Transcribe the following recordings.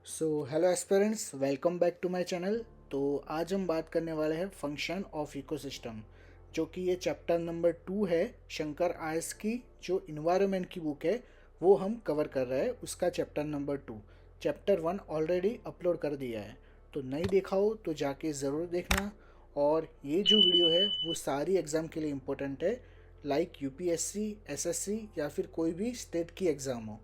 Hello aspirants, welcome back to my channel. तो आज हम बात करने वाले हैं फंक्शन ऑफ इकोसिस्टम, जो कि ये चैप्टर नंबर 2 है। शंकर आयस की जो इन्वायरमेंट की बुक है वो हम कवर कर रहे हैं, उसका chapter number 2। Chapter 1 already upload कर दिया है, तो नहीं देखा हो तो जाके ज़रूर देखना। और ये जो वीडियो है वो सारी एग्ज़ाम के लिए इम्पोर्टेंट है, लाइक यूपीएससी, एसएससी या फिर कोई भी स्टेट की एग्ज़ाम हो।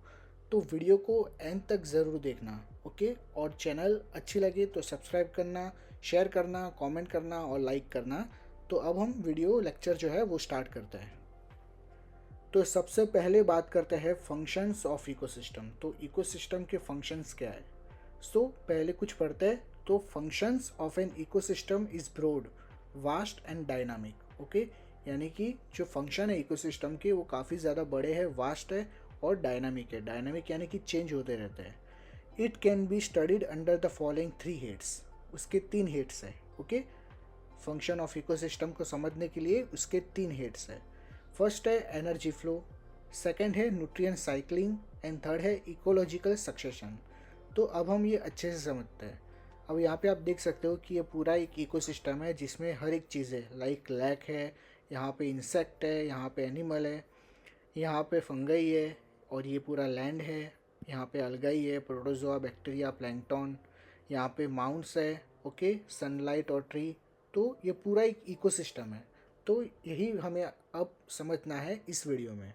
तो वीडियो को एंड तक ज़रूर देखना, ओके। और चैनल अच्छी लगे तो सब्सक्राइब करना, शेयर करना, कमेंट करना और लाइक करना। तो अब हम वीडियो लेक्चर जो है वो स्टार्ट करते हैं। तो सबसे पहले बात करते हैं फंक्शंस ऑफ इकोसिस्टम। तो इकोसिस्टम के फंक्शंस क्या है? पहले कुछ पढ़ते हैं। तो functions of an ecosystem is broad, vast and dynamic, okay. यानी कि जो फंक्शन है इकोसिस्टम के वो काफ़ी ज़्यादा बड़े हैं, वास्ट है और डायनामिक है। डायनामिक यानी कि चेंज होते रहते हैं। It can be studied under the following 3 heads. उसके 3 हेड्स है, ओके। फंक्शन ऑफ इकोसिस्टम को समझने के लिए उसके 3 हेड्स है। फर्स्ट है एनर्जी फ्लो, सेकंड है न्यूट्रिएंट साइक्लिंग एंड थर्ड है इकोलॉजिकल सक्सेशन। तो अब हम ये अच्छे से समझते हैं। अब यहाँ पे आप देख सकते हो कि ये पूरा एक इकोसिस्टम है जिसमें हर एक चीज़ है, लाइक लैक है, यहाँ पे इंसेक्ट है, यहाँ पे एनिमल है, यहाँ पे फंगई है, और ये पूरा लैंड है। यहाँ पे अलगाई है, प्रोटोजोआ, बैक्टीरिया, प्लैंकटन। यहाँ पे माउंट्स है, ओके, सनलाइट और ट्री। तो ये पूरा एक इकोसिस्टम है। तो यही हमें अब समझना है इस वीडियो में।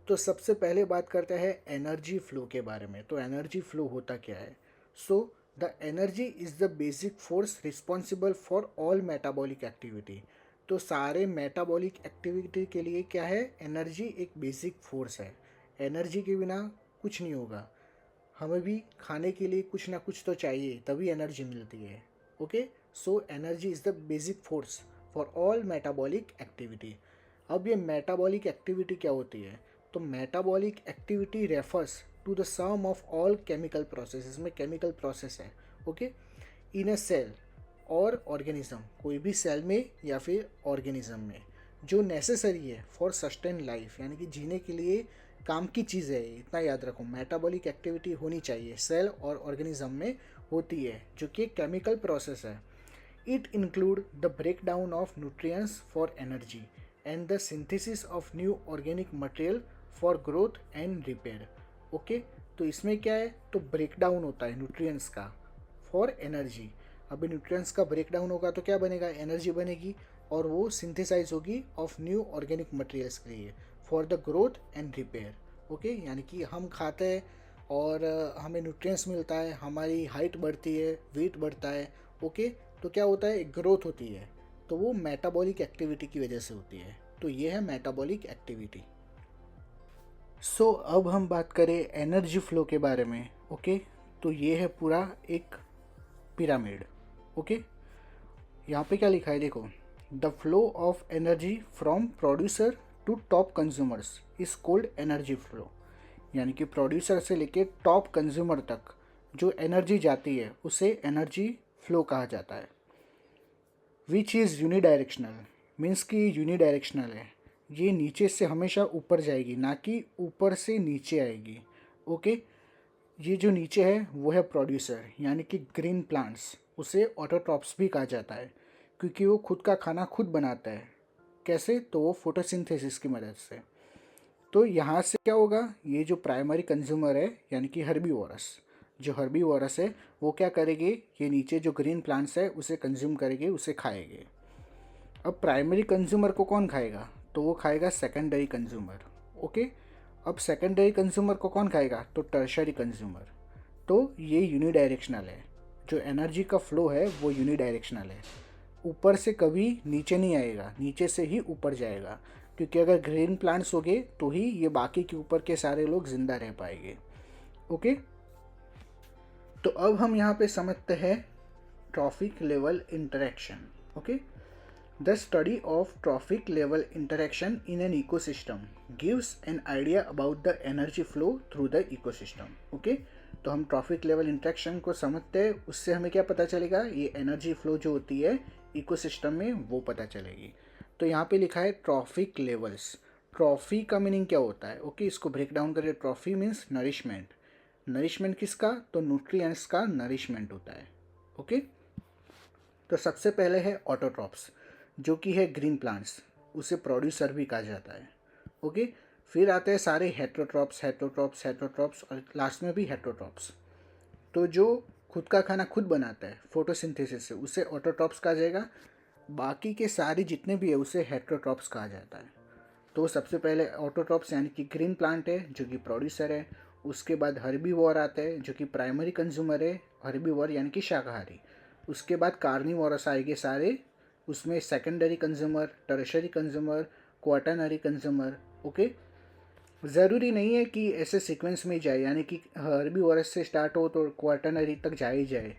तो सबसे पहले बात करते हैं एनर्जी फ्लो के बारे में। तो एनर्जी फ्लो होता क्या है? The energy is the basic force responsible for all metabolic activity. तो सारे मेटाबॉलिक एक्टिविटी के लिए क्या है? एनर्जी एक बेसिक फोर्स है। एनर्जी के बिना कुछ नहीं होगा। हमें भी खाने के लिए कुछ ना कुछ तो चाहिए, तभी एनर्जी मिलती है, okay. Energy is the basic force for all metabolic activity. अब ये मेटाबॉलिक एक्टिविटी क्या होती है? तो metabolic activity refers to the sum of all chemical process. इसमें केमिकल प्रोसेस है, ओके, इन अ सेल और ऑर्गेनिज्म, कोई भी सेल में या फिर ऑर्गेनिज्म में, जो नेसेसरी है फॉर सस्टेन लाइफ, यानी कि जीने के लिए काम की चीज़ है। इतना याद रखो, मेटाबॉलिक एक्टिविटी होनी चाहिए, सेल और ऑर्गेनिज्म में होती है, जो कि केमिकल प्रोसेस है। It include the breakdown of nutrients for energy and the synthesis of new organic material for growth and repair, okay. तो इसमें क्या है? तो ब्रेकडाउन होता है न्यूट्रिएंट्स का फॉर एनर्जी। अभी न्यूट्रिएंट्स का ब्रेकडाउन होगा तो क्या बनेगा? एनर्जी बनेगी, और वो सिंथेसाइज होगी ऑफ न्यू ऑर्गेनिक मटेरियल्स के लिए for the growth and repair, okay. यानी कि हम खाते हैं और हमें न्यूट्रिएंट्स मिलता है, हमारी हाइट बढ़ती है, वेट बढ़ता है, ओके। तो क्या होता है? एक ग्रोथ होती है, तो वो मेटाबॉलिक एक्टिविटी की वजह से होती है। तो ये है मेटाबॉलिक एक्टिविटी। अब हम बात करें एनर्जी फ्लो के बारे में, ओके। तो ये है पूरा एक पिरामिड, ओके। यहाँ पे क्या लिखा है देखो, the flow of energy from producer to top consumers is called energy flow. यानी कि प्रोड्यूसर से लेके टॉप कंज्यूमर तक जो एनर्जी जाती है उसे एनर्जी फ्लो कहा जाता है। विच इज़ यूनिडायरेक्शनल, मीन्स कि यूनिडायरेक्शनल है, ये नीचे से हमेशा ऊपर जाएगी, ना कि ऊपर से नीचे आएगी, ओके। ये जो नीचे है वो है प्रोड्यूसर, यानी कि ग्रीन प्लांट्स, उसे ऑटोट्रॉप्स भी कहा जाता है, क्योंकि वो खुद का खाना खुद बनाता है। कैसे? तो वो फोटोसिंथेसिस की मदद से। तो यहाँ से क्या होगा? ये जो प्राइमरी कंज्यूमर है, यानी कि हर्बीवोरस, जो हर्बीवोरस है वो क्या करेंगे? ये नीचे जो ग्रीन प्लांट्स है उसे कंज्यूम करेंगे, उसे खाएंगे। अब प्राइमरी कंज्यूमर को कौन खाएगा? तो वो खाएगा सेकेंडरी कंज्यूमर, ओके। अब सेकेंडरी कंज्यूमर को कौन खाएगा? तो टर्शरी कंज्यूमर। तो ये यूनिडायरेक्शनल है, जो एनर्जी का फ्लो है वो यूनिडायरेक्शनल है, ऊपर से कभी नीचे नहीं आएगा, नीचे से ही ऊपर जाएगा, क्योंकि अगर ग्रीन प्लांट्स हो गए तो ही ये बाकी के ऊपर के सारे लोग जिंदा रह पाएंगे, ओके। तो अब हम यहाँ पे समझते हैं trophic level interaction, okay. The study of trophic level interaction in an ecosystem gives an idea about the energy flow through the ecosystem, okay. तो हम ट्रॉफिक लेवल इंटरेक्शन को समझते हैं, उससे हमें क्या पता चलेगा? ये एनर्जी फ्लो जो होती है इकोसिस्टम में वो पता चलेगी। तो यहाँ पे लिखा है ट्रॉफिक लेवल्स। ट्रॉफी का मीनिंग क्या होता है? ओके, इसको ब्रेक डाउन करें। ट्रॉफी मीन्स नरिशमेंट, नरिशमेंट किसका? तो न्यूट्रिएंट्स का नरिशमेंट होता है। ओके, तो सबसे पहले है ऑटोट्रॉप्स, जो कि है ग्रीन प्लांट्स, उसे प्रोड्यूसर भी कहा जाता है। ओके, फिर आते हैं सारे हेट्रोट्रॉप्स, हेट्रोट्रॉप्स, हेट्रोट्रॉप्स और लास्ट में भी हेट्रोट्रॉप्स। तो जो खुद का खाना खुद बनाता है फोटोसिंथेसिस से, उसे ऑटोट्रॉप्स कहा जाएगा। बाकी के सारे जितने भी है उसे हेट्रोट्रॉप्स कहा जाता है। तो सबसे पहले ऑटोट्रॉप्स यानी कि ग्रीन प्लांट है जो कि प्रोड्यूसर है। उसके बाद हर्बीवोर आता है जो कि प्राइमरी कंज्यूमर है, हर्बीवोर यानी कि शाकाहारी। उसके बाद कार्निवोरस आएंगे सारे, उसमें secondary consumer, tertiary consumer, quaternary consumer. Okay, ज़रूरी नहीं है कि ऐसे सीक्वेंस में जाए, यानी कि हर्बीवोरस से स्टार्ट हो तो क्वाटरनरी तक जा ही जाए।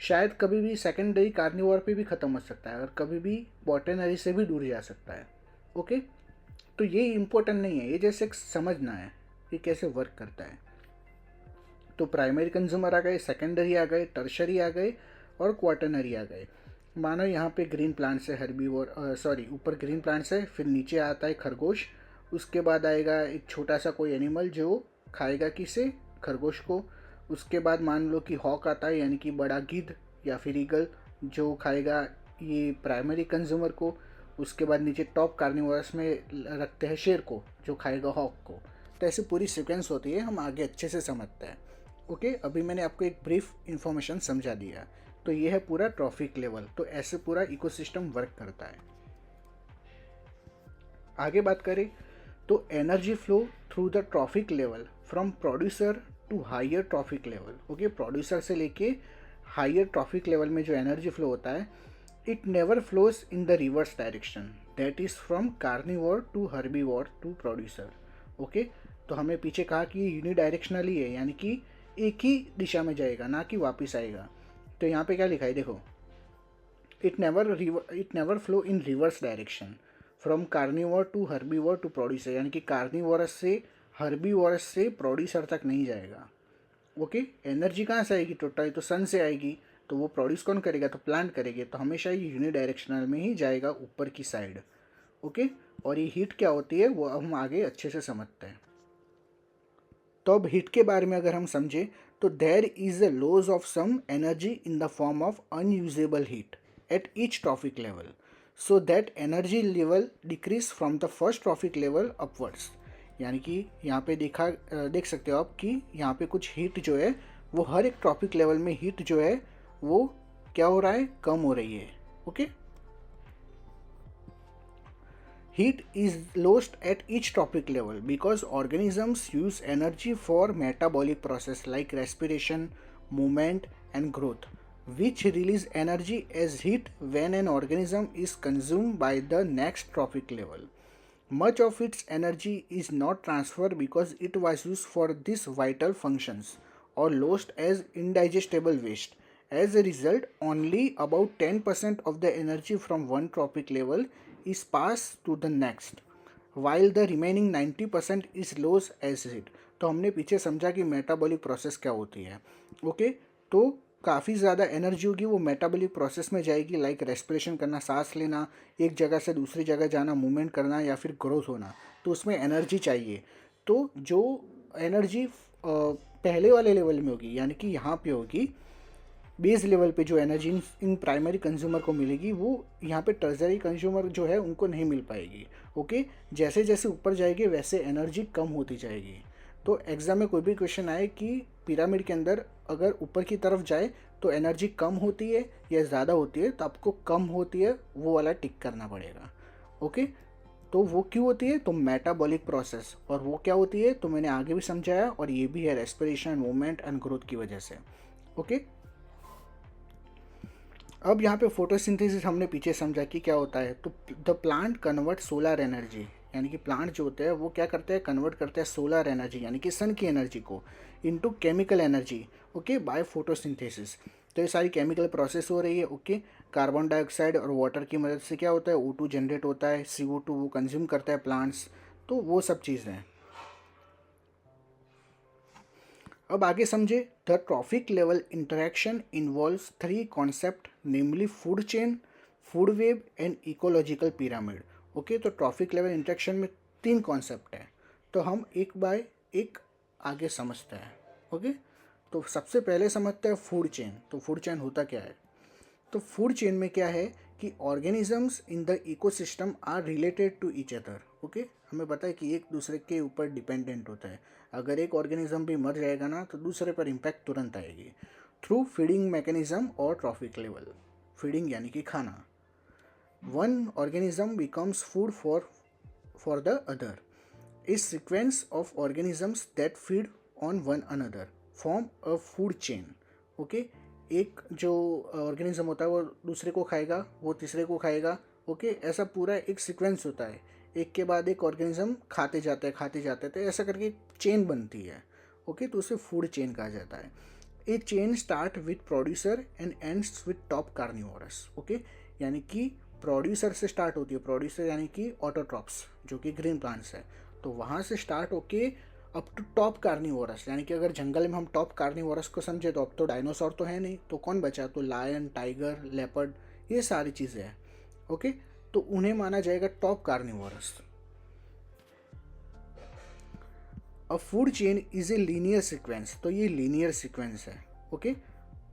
शायद कभी भी सेकेंडरी कार्निवोर पे भी ख़त्म हो सकता है और कभी भी क्वाटरनरी से भी दूर जा सकता है। ओके, तो ये इम्पोर्टेंट नहीं है, ये जैसे समझना है कि कैसे वर्क करता है। तो प्राइमरी कंज्यूमर आ गए, सेकेंडरी आ गए, टर्शरी आ गए और क्वाटरनरी आ गए। मानो यहाँ पे ग्रीन प्लांट्स है, हर्बीवोर सॉरी ऊपर ग्रीन प्लांट्स है, फिर नीचे आता है खरगोश। उसके बाद आएगा एक छोटा सा कोई एनिमल जो खाएगा किसे? खरगोश को। उसके बाद मान लो कि हॉक आता है यानी कि बड़ा गिद्ध या फिर ईगल, जो खाएगा ये प्राइमरी कंज्यूमर को। उसके बाद नीचे टॉप कार्निवोरस में रखते हैं शेर को, जो खाएगा हॉक को। तो ऐसी पूरी सीक्वेंस होती है, हम आगे अच्छे से समझते हैं। ओके, अभी मैंने आपको एक ब्रीफ इंफॉर्मेशन समझा दिया। तो ये है पूरा ट्रॉफिक लेवल। तो ऐसे पूरा इकोसिस्टम वर्क करता है। आगे बात करें तो energy flow through the trophic level from producer to higher trophic level. Okay, producer से लेके हायर ट्रॉफिक लेवल में जो एनर्जी फ्लो होता है, it never flows in the reverse direction, that is from carnivore to herbivore to producer. Okay, तो हमें पीछे कहा कि ये यूनिडायरेक्शनली है, यानी कि एक ही दिशा में जाएगा, ना कि वापस आएगा। तो यहाँ पे क्या लिखा है देखो, it never flow in reverse direction from carnivore to herbivore to producer, यानी कि कार्निवोरस से हर्बीवोरस से प्रोड्यूसर तक नहीं जाएगा। ओके, एनर्जी कहाँ से आएगी? टोटल तो सन से आएगी, तो वो प्रोड्यूस कौन करेगा? तो प्लांट करेंगे। तो हमेशा ये यूनिडायरेक्शनल में ही जाएगा, ऊपर की साइड। ओके, और ये हीट क्या होती है वो हम आगे अच्छे से समझते हैं। तो अब हीट के बारे में अगर हम समझें तो there is a loss of some energy in the form of unusable heat at each trophic level, so that energy level decrease from the first trophic level upwards. यानी कि यहाँ पे देख सकते हो आप कि यहाँ पे कुछ हीट जो है वो हर एक ट्रॉफिक लेवल में हीट जो है वो क्या हो रहा है? कम हो रही है। Okay, heat is lost at each tropic level because organisms use energy for metabolic process like respiration, movement and growth, which release energy as heat when an organism is consumed by the next trophic level. Much of its energy is not transferred because it was used for these vital functions or lost as indigestible waste. As a result, only about 10% of the energy from one trophic level is passed to the next, while the remaining 90% is lost as heat. तो हमने पीछे समझा कि metabolic process क्या होती है। Okay, तो काफ़ी ज़्यादा एनर्जी होगी वो मेटाबॉलिक प्रोसेस में जाएगी, लाइक रेस्पिरेशन करना, सांस लेना, एक जगह से दूसरी जगह जाना, मूवमेंट करना या फिर ग्रोथ होना, तो उसमें एनर्जी चाहिए। तो जो एनर्जी पहले वाले लेवल में होगी, यानी कि यहाँ पे होगी बेस लेवल पे, जो एनर्जी इन प्राइमरी कंज्यूमर को मिलेगी वो यहाँ पे टर्जरी कंज्यूमर जो है उनको नहीं मिल पाएगी। ओके, जैसे जैसे ऊपर जाएगी वैसे एनर्जी कम होती जाएगी। तो एग्ज़ाम में कोई भी क्वेश्चन आए कि पिरामिड के अंदर अगर ऊपर की तरफ जाए तो एनर्जी कम होती है या ज़्यादा होती है, तो आपको कम होती है वो वाला टिक करना पड़ेगा। ओके, तो वो क्यों होती है? तो मेटाबॉलिक प्रोसेस, और वो क्या होती है तो मैंने आगे भी समझाया, और ये भी है रेस्पिरेशन, मूवमेंट एंड ग्रोथ की वजह से। ओके, अब यहाँ पे फोटोसिंथेसिस हमने पीछे समझा कि क्या होता है। तो the plant convert solar energy, यानी कि प्लांट जो होते हैं वो क्या करते हैं? कन्वर्ट करते हैं सोलर एनर्जी यानी कि सन की एनर्जी को into chemical energy. Okay, by photosynthesis. तो ये सारी केमिकल प्रोसेस हो रही है। ओके, कार्बन डाइऑक्साइड और वाटर की मदद से क्या होता है? O2 जनरेट होता है, CO2 वो कंज्यूम करता है प्लांट्स। तो वो सब चीज़ें हैं। अब आगे समझे, the trophic level interaction involves 3 concept, namely food chain, food web and ecological pyramid. Okay, तो ट्रॉफिक लेवल इंटरेक्शन में 3 कॉन्सेप्ट है, तो हम एक बाय एक आगे समझते हैं। ओके, तो सबसे पहले समझते हैं फूड चेन। तो फूड चेन होता क्या है? तो फूड चेन में क्या है कि organisms in the ecosystem are related to each other. Okay, हमें पता है कि एक दूसरे के ऊपर डिपेंडेंट होता है। अगर एक ऑर्गेनिज्म भी मर जाएगा ना तो दूसरे पर इम्पैक्ट तुरंत आएगी थ्रू फीडिंग मैकेनिज्म और ट्रॉफिक लेवल। फीडिंग यानी कि खाना। One organism becomes food for the other. इस sequence of organisms that feed on one another form a food chain. Okay, एक जो ऑर्गेनिज्म होता है वो दूसरे को खाएगा, वो तीसरे को खाएगा। ओके, ऐसा पूरा एक सीक्वेंस होता है, एक के बाद एक ऑर्गेनिज्म खाते जाते तो ऐसा करके चेन बनती है। ओके, तो उसे फूड चेन कहा जाता है। A chain start with producer and ends with top carnivorous. Okay, यानी कि प्रोड्यूसर से स्टार्ट होती है, प्रोड्यूसर यानी कि ऑटोट्रॉप्स जो कि ग्रीन प्लांट्स है, तो वहाँ से स्टार्ट होके अप टू टॉप कार्निवोरस। यानी कि अगर जंगल में हम टॉप कार्निवोरस को समझे तो अब तो डायनासोर तो है नहीं, तो कौन बचा? तो लायन, टाइगर, लेपर्ड, ये सारी चीज़ें हैं। ओके, तो उन्हें माना जाएगा top carnivores. A food chain is a linear sequence, तो ये लीनियर सीक्वेंस है। Okay,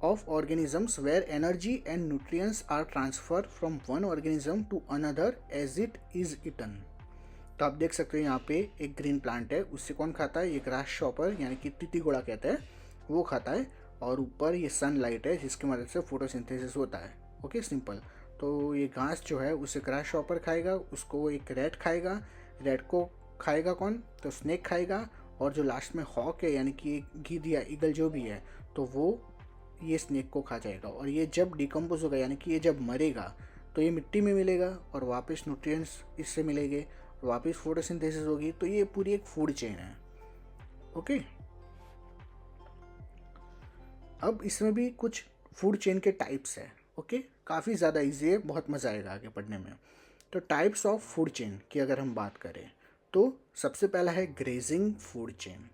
of organisms where energy and nutrients are transfer from one organism to another as it is eaten. तो आप देख सकते हो यहाँ पे एक ग्रीन प्लांट है, उससे कौन खाता है? ये ग्रास शॉपर यानी कि तिती घोड़ा कहते हैं, वो खाता है। और ऊपर ये सनलाइट है जिसकी मदद से फोटोसिंथेसिस होता है। Okay, simple. तो ये घास जो है उसे ग्रास शॉपर खाएगा, उसको एक रैट खाएगा, रैट को खाएगा कौन? तो स्नेक खाएगा। और जो लास्ट में हॉक है यानी कि गिद्ध या ईगल जो भी है, तो वो ये स्नेक को खा जाएगा। और ये जब डिकम्पोज होगा यानी कि ये जब मरेगा तो ये मिट्टी में मिलेगा और वापस न्यूट्रिएंट्स इससे मिलेंगे, वापस फोटोसिंथेसिस होगी। तो ये पूरी एक फूड चेन है। ओके, अब इसमें भी कुछ फूड चेन के टाइप्स है। ओके, काफ़ी ज़्यादा इजी है, बहुत मज़ा आएगा आगे पढ़ने में। तो टाइप्स ऑफ फूड चेन की अगर हम बात करें तो सबसे पहला है ग्रेजिंग फूड चेन,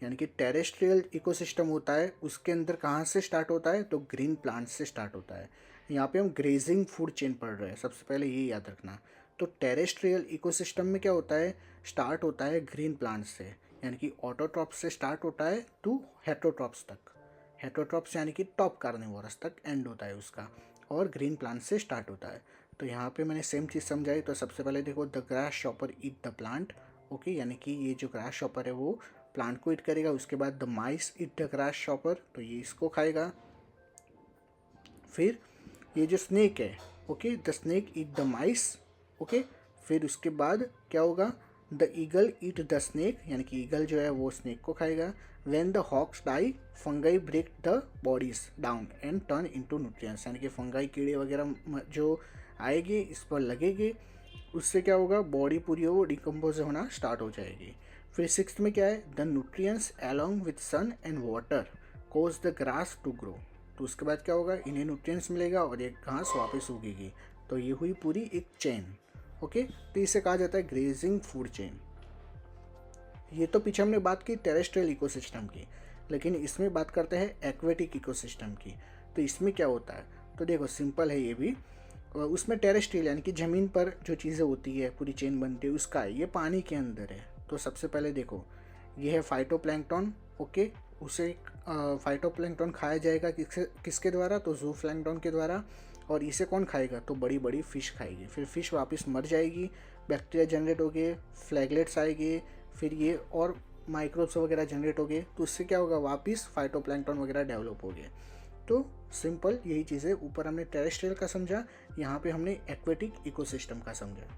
यानी कि टेरेस्ट्रियल इकोसिस्टम होता है, उसके अंदर कहाँ से स्टार्ट होता है? तो ग्रीन प्लांट से स्टार्ट होता है। यहाँ पे हम ग्रेजिंग फूड चेन पढ़ रहे हैं, सबसे पहले ये याद रखना। तो टेरेस्ट्रियल इकोसिस्टम में क्या होता है? स्टार्ट होता है ग्रीन प्लांट से, यानी कि ऑटोट्रॉप्स से स्टार्ट होता है टू हेटरोट्रॉप्स तक। हेटरोट्रॉप्स यानी कि टॉप कार्निवोरस तक एंड होता है उसका, और ग्रीन प्लांट से स्टार्ट होता है। तो यहाँ पे मैंने सेम चीज़ समझाई। तो सबसे पहले देखो, the grass shopper eat the plant. Okay, यानी कि ये जो ग्रास शॉपर है वो प्लांट को ईट करेगा। उसके बाद the mice eat the grasshopper, तो ये इसको खाएगा। फिर ये जो स्नेक है, okay, the snake eat the mice. Okay, फिर उसके बाद क्या होगा? The eagle eat the snake, यानी कि ईगल जो है वो स्नेक को खाएगा। When the hawks die fungi break the bodies down and turn into nutrients, यानी कि फंगाई, कीड़े वगैरह जो आएंगे इस पर लगेंगे, उससे क्या होगा? बॉडी पूरी वो डिकम्पोज होना स्टार्ट हो जाएगी। फिर सिक्स्थ में क्या है? The nutrients along with sun and water cause the grass to grow. तो उसके बाद क्या होगा? इन्हें न्यूट्रिएंट्स मिलेगा और एक घास वापस उगेगी। तो ये हुई पूरी एक चेन। ओके, तो इसे कहा जाता है ग्रेजिंग फूड चेन। ये तो पीछे हमने बात की टेरेस्ट्रियल इकोसिस्टम की, लेकिन इसमें बात करते हैं एक्वेटिक इकोसिस्टम की। तो इसमें क्या होता है? तो देखो, सिंपल है ये भी। उसमें टेरेस्ट्रियल यानी कि ज़मीन पर जो चीज़ें होती है, पूरी चेन बनती है, उसका है। ये पानी के अंदर है। तो सबसे पहले देखो, ये है फाइटोप्लैंक्टन। ओके, उसे फाइटोप्लैंक्टन खाया जाएगा किसके द्वारा? तो ज़ूप्लैंक्टन के द्वारा। और इसे कौन खाएगा? तो बड़ी बड़ी फिश खाएगी। फिर फिश वापस मर जाएगी, बैक्टीरिया जनरेट हो गए, फ्लैगलेट्स आएंगे, फिर ये और माइक्रोब्स वगैरह जनरेट हो गए। तो उससे क्या होगा? वापस फाइटोप्लैंक्टन वगैरह डेवलप हो गए। तो सिंपल यही चीज़ें, ऊपर हमने टेरेस्ट्रियल का समझा, यहाँ पे हमने एक्वेटिक इकोसिस्टम का समझा।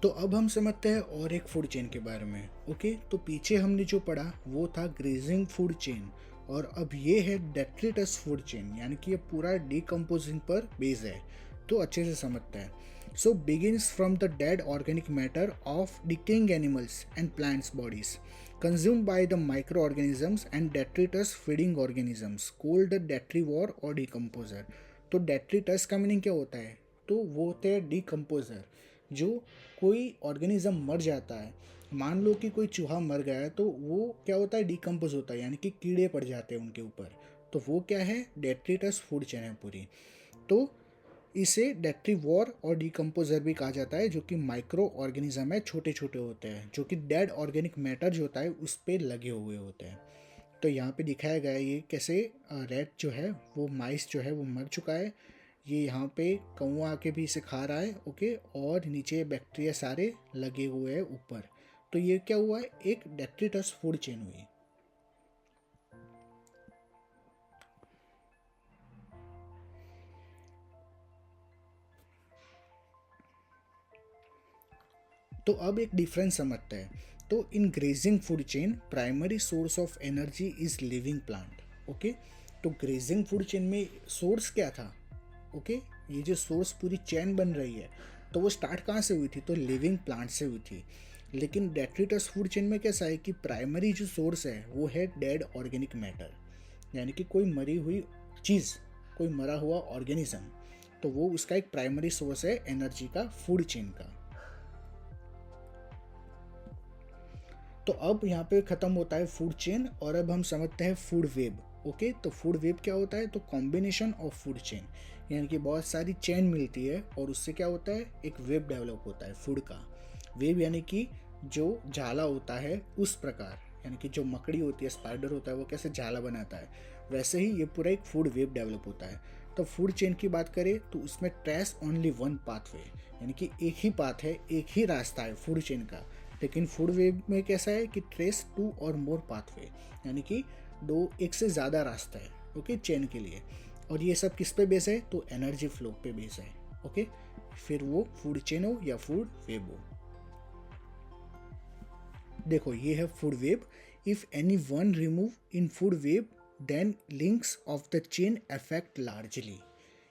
तो अब हम समझते हैं और एक फूड चेन के बारे में। ओके, तो पीछे हमने जो पढ़ा वो था ग्रेजिंग फूड चेन, और अब ये है डेट्रिटस फूड चेन, यानी कि ये पूरा डिकम्पोजिंग पर बेस है। तो अच्छे से समझते हैं। So begins from the dead organic matter of decaying animals and plants bodies consumed by the microorganisms and detritus feeding organisms called the detrivore or decomposer। तो detritus का मीनिंग क्या होता है? तो वो होते हैं डिकम्पोजर। जो कोई ऑर्गेनिज्म मर जाता है, मान लो कि कोई चूहा मर गया है, तो वो क्या होता है? डिकम्पोज होता है, यानी कि कीड़े पड़ जाते हैं उनके ऊपर। तो वो क्या है? डेट्रिटस फूड चेन है पूरी। तो इसे डेट्रीवोर और डिकम्पोजर भी कहा जाता है, जो कि माइक्रो ऑर्गेनिज्म है, छोटे छोटे होते हैं, जो कि डेड ऑर्गेनिक मैटर जो होता है उस पर लगे हुए होते हैं। तो यहाँ पे दिखाया गया है ये कैसे रैट जो है वो माइस जो है वो मर चुका है, ये यहाँ पे कौवा आके भी इसे खा रहा है, ओके, और नीचे बैक्टीरिया सारे लगे हुए हैं ऊपर। तो ये क्या हुआ है, एक डेट्रिटस फूड चेन हुई। तो अब एक डिफरेंस समझते हैं। तो in grazing food chain primary source of energy is living plant, okay. तो ग्रेजिंग फूड चेन में सोर्स क्या था, ओके, ये जो सोर्स पूरी चेन बन रही है तो वो स्टार्ट कहाँ से हुई थी, तो लिविंग प्लांट से हुई थी। लेकिन डेट्रिटस फूड चेन में कैसा है कि प्राइमरी जो सोर्स है वो है डेड ऑर्गेनिक मैटर, यानी कि कोई मरी हुई चीज़, कोई मरा हुआ ऑर्गेनिज्म, तो वो उसका एक प्राइमरी सोर्स है एनर्जी का, फूड चेन का। तो अब यहाँ पे खत्म होता है फूड चेन और अब हम समझते हैं फूड वेब, ओके। तो फूड वेब क्या होता है, तो कॉम्बिनेशन ऑफ फूड चेन, यानी कि बहुत सारी चेन मिलती है और उससे क्या होता है, एक वेब डेवलप होता है फूड का। वेब यानी कि जो जाला होता है उस प्रकार, यानी कि जो मकड़ी होती है, स्पाइडर होता है, वो कैसे जाला बनाता है, वैसे ही ये पूरा एक फूड वेब डेवलप होता है। तो फूड चेन की बात करें तो उसमें ट्रेस ओनली वन पाथवे, यानी कि एक ही पाथ है, एक ही रास्ता है फूड चेन का। लेकिन फूड वेब में कैसा है कि ट्रेस टू और मोर पाथवे, यानी कि एक से ज़्यादा रास्ता है, ओके, चेन के लिए। और ये सब किस पे बेस है, तो एनर्जी फ्लो पे बेस है, ओके। फिर वो फूड चेन हो या फूड वेब हो। देखो ये है food web. If any one remove in food web then links of the chain affect largely,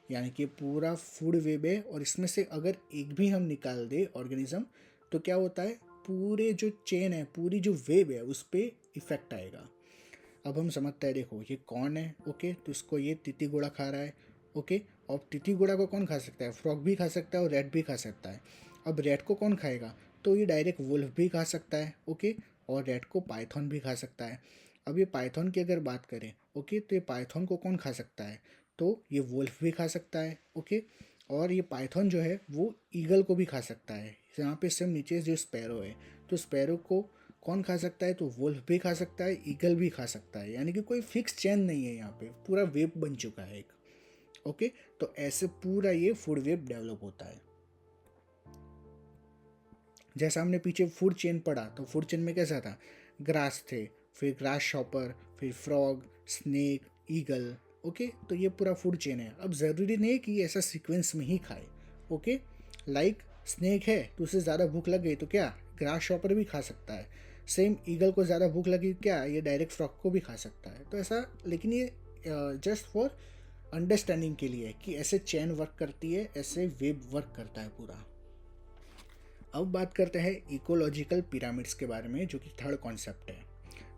यानी कि पूरा फूड वेब है और इसमें से अगर एक भी हम निकाल दे ऑर्गेनिज्म तो क्या होता है, पूरे जो चेन है, पूरी जो वेब है उस पर इफेक्ट आएगा। अब हम समझते हैं, देखो ये कौन है, ओके, तो इसको ये तिती घोड़ा खा रहा है, ओके। और तिती घोड़ा को कौन खा सकता है, फ्रॉग भी खा सकता है और रैट भी खा सकता है। अब रैट को कौन खाएगा, तो ये डायरेक्ट वुल्फ भी खा सकता है, ओके, और रैट को पाइथन भी खा सकता है। अब ये पाइथन की अगर बात करें, ओके, तो ये पाइथन को कौन खा सकता है, तो ये वुल्फ भी खा सकता है, ओके। और ये पाइथन जो है वो ईगल को भी खा सकता है। यहाँ पे सेम नीचे जो स्पैरो है, तो स्पैरो को कौन खा सकता है, तो वुल्फ भी खा सकता है, ईगल भी खा सकता है, यानी कि कोई फिक्स चेन नहीं है, यहाँ पे पूरा वेब बन चुका है एक, ओके। तो ऐसे पूरा ये फूड वेब डेवलप होता है। जैसा हमने पीछे फूड चेन पढ़ा, तो फूड चेन में कैसा था, ग्रास थे, फिर ग्रास शॉपर, फिर फ्रॉग, स्नेक, ईगल, ओके। तो ये पूरा फूड चेन है। अब ज़रूरी नहीं कि ऐसा सीक्वेंस में ही खाए, ओके। लाइक स्नेक है तो उसे ज़्यादा भूख लग गई तो क्या, ग्रास शॉपर भी खा सकता है। सेम ईगल को ज़्यादा भूख लगी क्या, ये डायरेक्ट फ्रॉग को भी खा सकता है। तो ऐसा, लेकिन ये जस्ट फॉर अंडरस्टैंडिंग के लिए कि ऐसे चेन वर्क करती है, ऐसे वेब वर्क करता है पूरा। अब बात करते हैं इकोलॉजिकल पिरामिड्स के बारे में, जो कि थर्ड कॉन्सेप्ट है।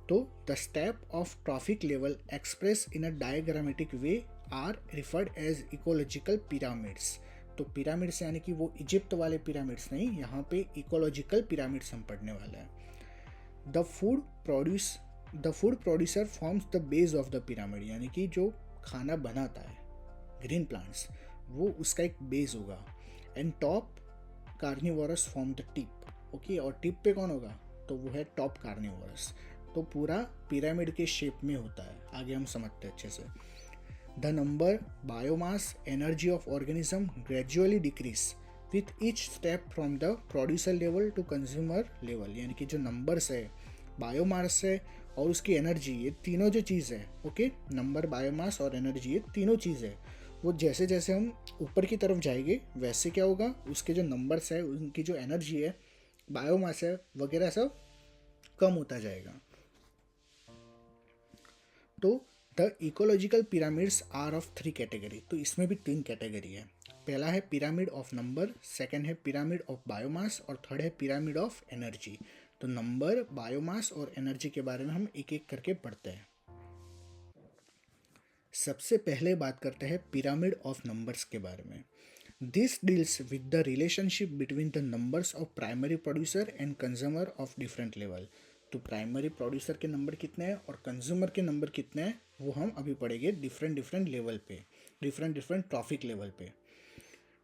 तो the step of trophic level express in a diagrammatic way are referred as ecological pyramids. तो पिरामिड्स यानी कि वो इजिप्ट वाले पिरामिड्स नहीं, यहाँ पे इकोलॉजिकल पिरामिड्स हम पढ़ने वाले हैं। The food produce the food producer forms the base of the pyramid, यानी कि जो खाना बनाता है, ग्रीन प्लांट्स, वो उसका एक बेस होगा। And top carnivorous form the tip, okay. और टिप पे कौन होगा, तो वो है टॉप कार्निवोरस। तो पूरा पिरामिड के शेप में होता है। आगे हम समझते हैं अच्छे से। The number, biomass, energy of organism gradually decrease with each step from the producer level to consumer level, यानी कि जो नंबर्स है, बायोमास है और उसकी एनर्जी, ये तीनों जो चीज़ है, ओके, नंबर, बायोमास और एनर्जी, ये तीनों चीज़ है, वो जैसे जैसे हम ऊपर की तरफ जाएंगे वैसे क्या होगा, उसके जो नंबर्स है, उनकी जो एनर्जी है, बायोमास है वगैरह, सब कम होता जाएगा। तो the ecological pyramids are of three category, तो इसमें भी तीन कैटेगरी है। पहला है पिरामिड ऑफ नंबर, सेकंड है पिरामिड ऑफ बायोमास और थर्ड है पिरामिड ऑफ एनर्जी। तो नंबर, बायोमास और एनर्जी के बारे में हम एक एक करके पढ़ते हैं। सबसे पहले बात करते हैं पिरामिड ऑफ नंबर्स के बारे में। This deals with the relationship between the numbers of primary producer and consumer of different level. तो प्राइमरी प्रोड्यूसर के नंबर कितने हैं और कंज्यूमर के नंबर कितने हैं वो हम अभी पढ़ेंगे डिफरेंट डिफरेंट लेवल पे, डिफरेंट डिफरेंट ट्रॉफिक लेवल पे।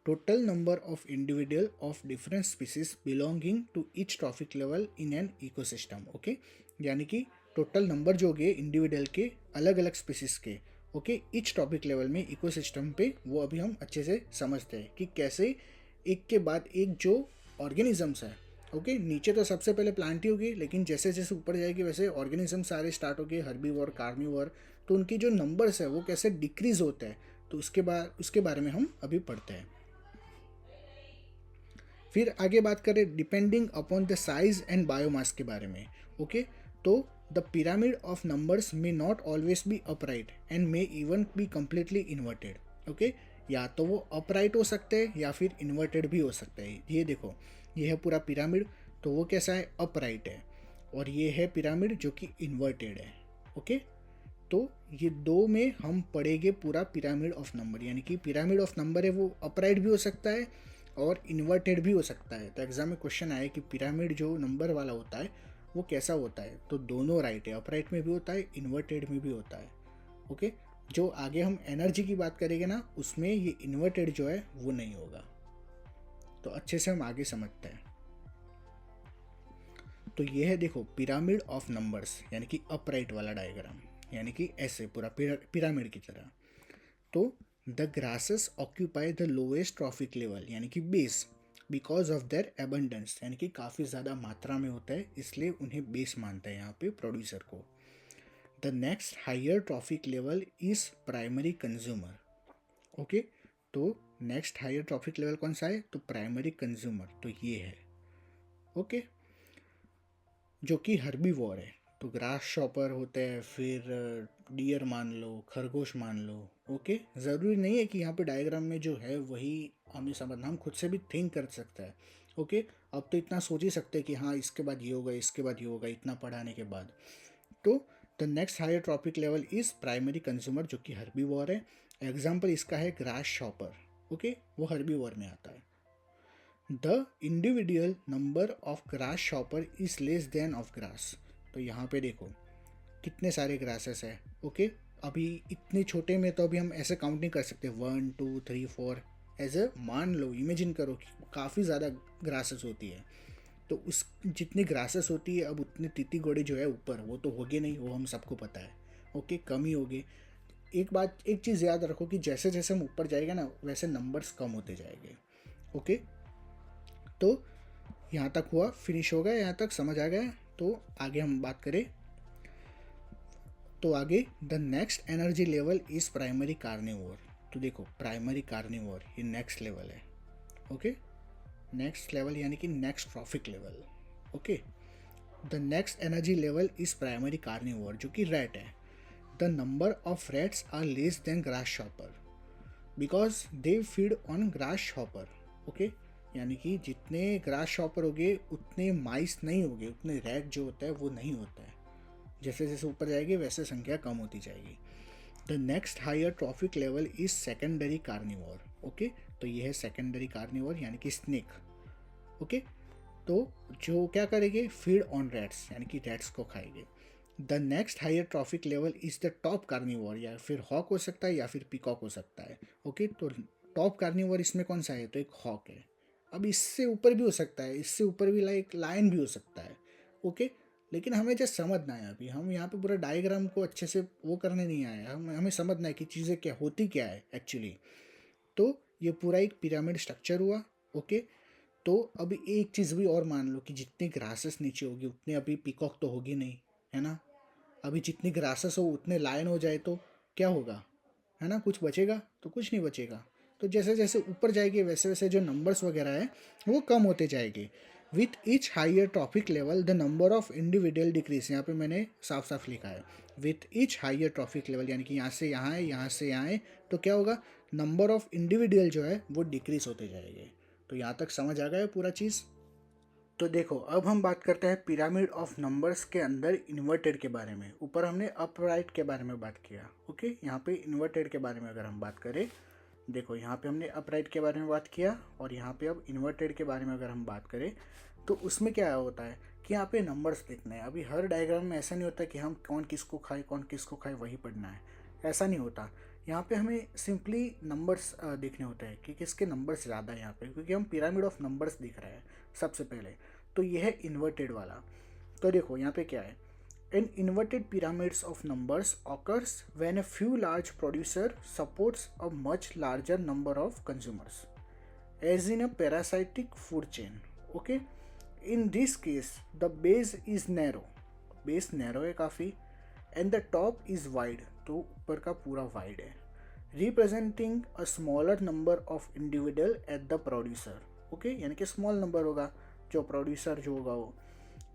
Total number of individual of different species belonging to each trophic level in an ecosystem. Okay, यानी कि टोटल नंबर जो होंगे इंडिविजुअल के अलग अलग स्पीसीज के, ओके, ईच टॉपिक लेवल में इकोसिस्टम पे, वो अभी हम अच्छे से समझते हैं कि कैसे एक के बाद एक जो ऑर्गेनिजम्स है, ओके, नीचे तो सबसे पहले प्लांट ही होगी, लेकिन जैसे जैसे ऊपर जाएगी वैसे ऑर्गेनिज्म सारे स्टार्ट हो गए, हर्बीवोर, कार्निवोर, तो उनकी जो नंबर्स है वो कैसे डिक्रीज होते हैं, तो उसके बारे में हम अभी पढ़ते हैं। फिर आगे बात करें depending upon the size and biomass के बारे में। ओके, तो the pyramid of numbers may not always be upright and may even be completely inverted. Okay, या तो वो अपराइट हो सकते हैं या फिर इन्वर्टेड भी हो सकते हैं। ये देखो, ये है पूरा पिरामिड, तो वो कैसा है, अपराइट है, और ये है पिरामिड जो कि इन्वर्टेड है। ओके, तो ये दो में हम पढ़ेंगे पूरा पिरामिड ऑफ नंबर, यानी कि पिरामिड ऑफ नंबर है वो अपराइट भी हो सकता है और इन्वर्टेड भी हो सकता है। तो एग्जाम में क्वेश्चन आया कि पिरामिड जो नंबर वाला होता है वो कैसा होता है, तो दोनों राइट है, अपराइट में भी होता है, इन्वर्टेड में भी होता है। ओके, जो आगे हम एनर्जी की बात करेंगे ना, उसमें ये इन्वर्टेड जो है वो नहीं होगा। तो अच्छे से हम आगे समझते हैं। तो ये है देखो पिरामिड ऑफ नंबर्स, यानी कि अपराइट वाला डायग्राम, यानी कि ऐसे पूरा पिरामिड की तरह। तो the grasses occupy the lowest traffic level, यानी कि base, because of their abundance, यानी कि काफ़ी ज़्यादा मात्रा में होता है, इसलिए उन्हें बेस मानता है यहाँ पे प्रोड्यूसर को। The next higher trophic level is primary consumer. Okay, तो नेक्स्ट हायर ट्रॉफिक लेवल कौन सा है, तो प्राइमरी कंज्यूमर, तो ये है। ओके, जो कि हर्बीवोर है, तो ग्रास शॉपर होते हैं, फिर डियर मान लो, खरगोश मान लो। ओके, ज़रूरी नहीं है कि यहाँ पे डायग्राम में जो है वही हमें समझना, हम खुद से भी थिंक कर सकते हैं। ओके, अब तो इतना सोच ही सकते हैं कि हाँ इसके बाद ये होगा, इसके बाद ये होगा, इतना पढ़ाने के बाद। तो the next higher trophic level is primary consumer, जो कि हर्बीवोर है। एग्जाम्पल इसका है ग्रास शॉपर। ओके, वो हर्बीवोर में आता है। The individual number of grasshopper is less than of grass. तो यहाँ पे देखो कितने सारे ग्रासेस है। ओके, अभी इतने छोटे में तो अभी हम ऐसे काउंट नहीं कर सकते, 1 2 3 4 ऐसे मान लो, इमेजिन करो कि काफ़ी ज़्यादा ग्रासेस होती है। तो उस जितनी ग्रासेस होती है, अब उतने तीती घोड़े जो है ऊपर वो तो होगे नहीं, वो हम सबको पता है। ओके, कम ही होगे। एक चीज़ याद रखो कि जैसे जैसे हम ऊपर जाएगा ना, वैसे नंबर्स कम होते जाएंगे। ओके, तो यहाँ तक हुआ, फिनिश हो गया, यहाँ तक समझ आ गया। तो आगे हम बात करें, तो आगे the next energy level is primary carnivore. तो देखो प्राइमरी कार्निवोर ये नेक्स्ट लेवल है। ओके, नेक्स्ट लेवल यानी कि next trophic level. Okay, the next energy level is primary carnivore, जो कि रैट है। The number of rats are less than grasshopper because they feed on grasshopper. Okay, यानी कि जितने grass shopper होंगे उतने माइस नहीं होंगे, उतने रैट जो होता है वो नहीं होता है। जैसे जैसे ऊपर जाएगी वैसे संख्या कम होती जाएगी। The next higher trophic level is secondary carnivore. Okay, तो ये है सेकेंडरी कार्निवोर, यानी कि स्नेक। ओके, तो जो क्या करेंगे, फीड ऑन रैट्स, यानी कि रैट्स को खाएंगे। The next higher trophic level is the top carnivore, या फिर हॉक हो सकता है या फिर पिकॉक हो सकता है। ओके, तो टॉप कार्निवोर इसमें कौन सा है, तो एक हॉक है। अब इससे ऊपर भी हो सकता है, इससे ऊपर भी लाइक लायन भी हो सकता है। ओके, लेकिन हमें जस्ट समझना है, अभी हम यहाँ पे पूरा डायग्राम को अच्छे से वो करने नहीं आए, हमें समझना है कि चीज़ें क्या होती क्या है एक्चुअली। तो ये पूरा एक पिरामिड स्ट्रक्चर हुआ। ओके, तो अभी एक चीज़ भी और मान लो कि जितनी ग्रासेस नीचे होगी उतने अभी पिकॉक तो होगी नहीं, है ना। अभी जितनी ग्रासेस हो उतने लायन हो जाए तो क्या होगा, है ना, कुछ बचेगा, तो कुछ नहीं बचेगा। तो जैसे जैसे ऊपर जाएंगे वैसे वैसे जो नंबर्स वगैरह है वो कम होते जाएंगे। With each higher trophic level the number of individual decrease, यहाँ पे मैंने साफ साफ लिखा है with each higher trophic level, यानी कि यहाँ से यहाँ है, यहाँ से यहाँ है, तो क्या होगा, नंबर ऑफ इंडिविजुअल जो है वो डिक्रीज होते जाएंगे। तो यहाँ तक समझ आ गया पूरा चीज़। तो देखो अब हम बात करते हैं पिरामिड ऑफ नंबर्स के अंदर इन्वर्टेड के बारे में। ऊपर हमने अपराइट के बारे में बात किया। ओके, यहाँ पे इन्वर्टेड के बारे में अगर हम बात करें, देखो यहाँ पे हमने अपराइट के बारे में बात किया, और यहाँ पे अब इन्वर्टेड के बारे में अगर हम बात करें तो उसमें क्या होता है कि यहाँ पे नंबर्स देखने हैं। अभी हर डायग्राम में ऐसा नहीं होता कि हम कौन किसको खाए वही पढ़ना है, ऐसा नहीं होता। यहाँ पे हमें सिंपली नंबर्स देखने होते हैं कि किसके नंबर्स ज़्यादा है यहाँ पे, क्योंकि हम पिरामिड ऑफ नंबर्स दिख रहा है सबसे पहले। तो ये है इन्वर्टेड वाला। तो देखो यहाँ पे क्या है, an inverted pyramids of numbers occurs when a few large producer supports a much larger number of consumers, as in a parasitic food chain. Okay, in this case the base is narrow, base narrow है काफ़ी, and the top is wide, तो ऊपर का पूरा wide है, representing a smaller number of individual at the producer. Okay, यानी कि small number होगा जो producer जो होगा वो,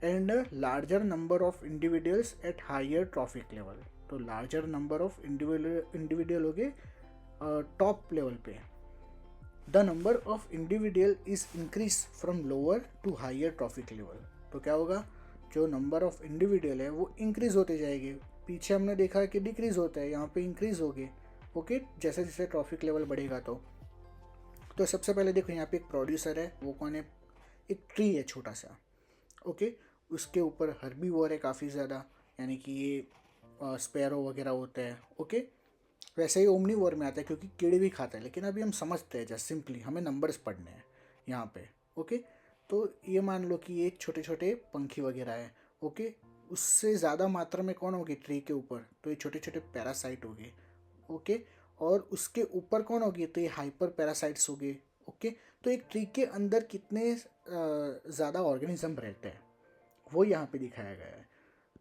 and a larger number of individuals at higher trophic level. तो larger number of individual हो गए top level पे. The number of individual is increased from lower to higher trophic level. तो क्या होगा, जो number of individual है वो increase होते जाएंगे। पीछे हमने देखा कि decrease होता है, यहाँ पे increase हो गए। ओके, जैसे जैसे ट्रॉफिक लेवल बढ़ेगा तो सबसे पहले देखो यहाँ पे एक प्रोड्यूसर है, वो कौन है, एक ट्री है छोटा सा। ओके, उसके ऊपर हर्बीवोर है काफ़ी ज़्यादा, यानी कि ये स्पैरो वगैरह होते हैं। ओके, वैसे ही ओमनीवोर में आता है क्योंकि कीड़े भी खाता है, लेकिन अभी हम समझते हैं जस्ट सिंपली, हमें नंबर्स पढ़ने हैं यहाँ पे। ओके, तो ये मान लो कि ये छोटे छोटे पंखी वगैरह है। ओके, उससे ज़्यादा मात्रा में कौन होगी ट्री के ऊपर, तो ये छोटे छोटे पैरासाइट हो गए। ओके, और उसके ऊपर कौन होगी, तो ये हाइपर पैरासाइट्स हो गए। ओके, तो एक ट्री के अंदर कितने ज़्यादा ऑर्गेनिज्म रहते हैं वो यहाँ पे दिखाया गया है।